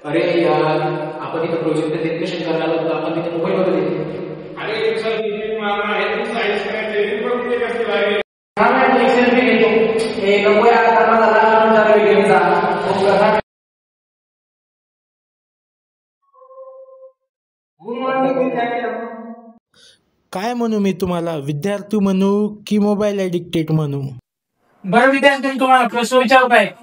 अरे यार, आपण इथं प्रोजेक्ट डेडिकेशन करायला होतं, आपण तिथे मोबाईल वगैरे अरे सर मीटिंग मारणार आहे तू सायन्स करायचे पण ते कसं आहे सेल्फी घेतो. हे नको यार, मला लहान जरा वेगळीचा काय म्हणू मी तुम्हाला, विद्यार्थी म्हणू की मोबाईल ॲडिक्टेड म्हणू? बरं विद्यार्थी, तुम्हाला प्रश्न विचारू काय?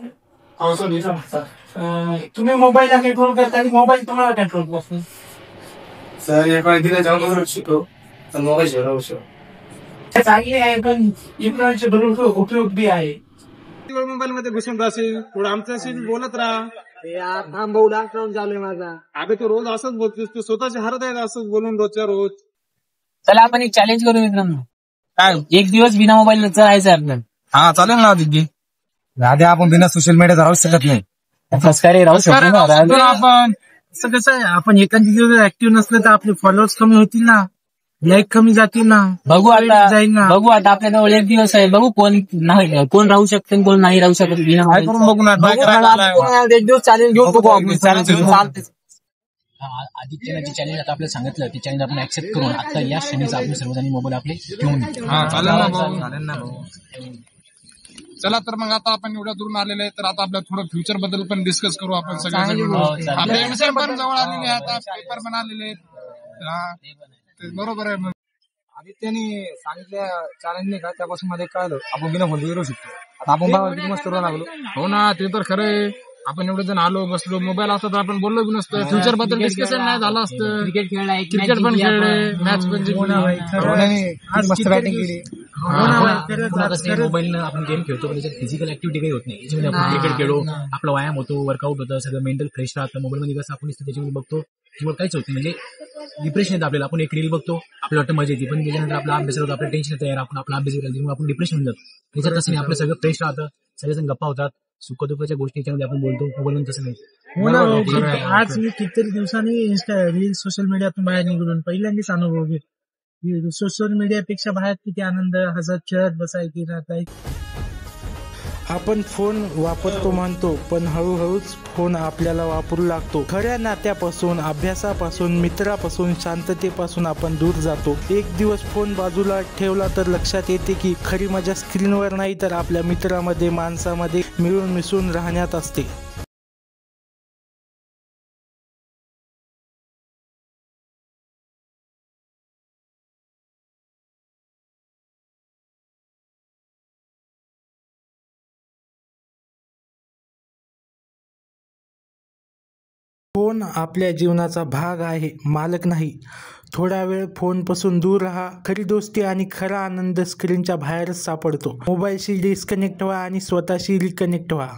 तुम्ही मोबाईलला कंट्रोल करता आणि मोबाईल तुम्हाला कंट्रोल करतो? सर एका दिला जाऊन शिकतो तर मोबाईल शिकवू शकतो. चांगली आहे, पण इंटरनेटचे भरपूर उपयोग बी आहे. मोबाईल मध्ये घुसून राहशील, थोडं आमच्याशी बोलत राहा. थांबवू लॉकडाऊन चालू आहे माझा. अगं तू रोज असंच बोलतोस, तू स्वतःच्या हातात आहे असंच बोलून रोजच्या रोज. चला आपण एक चॅलेंज करू मित्रांनो. काय एक दिवस बिना मोबाईल चालायचं आपल्याला? हा चालेल ना दिग्गी. आधी आपण बिना सोशल मीडिया राहू शकत नाही. राहू शकतो आपण असं कसं आहे, आपण एखादी दिवस ऍक्टिव्ह नसलं तर आपले फॉलोअर्स कमी होतील ना, लाईक कमी जातील ना. बघू आता आपल्याजवळ एक दिवस आहे. बघू कोण नाही, कोण राहू शकते कोण नाही राहू शकत बिना काय करून बघू ना. एक दिवस चॅलेंज घेऊ बघू आपण. आदित्यनं जे चॅलेंज आता आपल्याला सांगितलं ते चॅलेंज आपण ऍक्सेप्ट करून आता या श्रेणीचा आपण सर्वजणी मोबाईल आपले घेऊन चालेल ना. चला तर मग आता आपण एवढ्या दूर आलेले आहे, तर आता आपल्या थोडं फ्युचर बद्दल पण डिस्कस करू आपण सगळ्यांना. आपले एमसेम पण जवळ आलेले आहे, आता पेपर पण आलेले आहेत. बरोबर आहे. आदित्यने सांगितल्या चॅलेंजने का त्यापासून मध्ये कळलं आपण बिना फोन करू शकतो. आता आपण किती मस्त करू लागलो. हो ना, ते तर खरं आहे. आपण एवढे जण आलो बसलो, मोबाईल असतो तर आपण बोललो बी नसतं, फ्युचर बद्दल डिस्कशन नाही झालं असतं. क्रिकेट खेळलाय, क्रिकेट पण खेळले, मॅच पण जिंकली, मस्त बॅटिंग केली. मोबाईल आपण गेम खेळतो पण त्याच्यात फिजिकल ऍक्टिव्हिटी काही होत नाही. याच्यामध्ये आपण क्रिकेट खेळू, आपला व्यायाम होतो, वर्कआउट होतं, सगळं मेंटल फ्रेश राहतं. मोबाईल मध्ये कसं आपण त्याच्यामध्ये बघतो त्यामुळे काहीच होत नाही, म्हणजे डिप्रेशन येतं आपल्याला. आपण एक रील बघतो, आपल्याला वाटतं मजा येते, पण त्याच्यानंतर आपला अभ्यास होतो, आपलं टेन्शन तयार, आपण आपला अभ्यास करायला त्यामुळे आपण डिप्रेशन होऊन जातो. त्याच्यात तसं नाही, आपलं सगळं फ्रेश राहतं, सगळेजण गप्पा होतात, सुखदुःखाच्या गोष्टी याच्यामध्ये आपण बोलतो. मोबाईल तसं नाही. आज मी कितीतरी दिवसांनी रील सोशल मीडियातून बाहेर निघून पहिल्यांदाच अनुभव घेतला. सोशल मीडियापेक्षा बाहेर किती आनंद, हसत खेळत बसायची राहताय. आपण फोन वापरतो म्हणतो, पण हळूहळूच फोन आपल्याला वापरू लागतो. खऱ्या नात्यापासून, अभ्यासापासून, मित्रापासून, शांततेपासून आपण दूर जातो. एक दिवस फोन बाजूला ठेवला तर लक्षात येते की खरी मजा स्क्रीनवर नाही तर आपल्या मित्रामध्ये, माणसामध्ये मिळून मिसळून राहण्यात असते. फोन आपल्या जीवनाचा भाग आहे, मालक नाही. थोडा वेळ फोनपासून दूर राहा. खरी दोस्ती आणि खरा आनंद स्क्रीनच्या बाहेरच सापडतो. मोबाईलशी डिस्कनेक्ट व्हा आणि स्वतःशी रिकनेक्ट व्हा.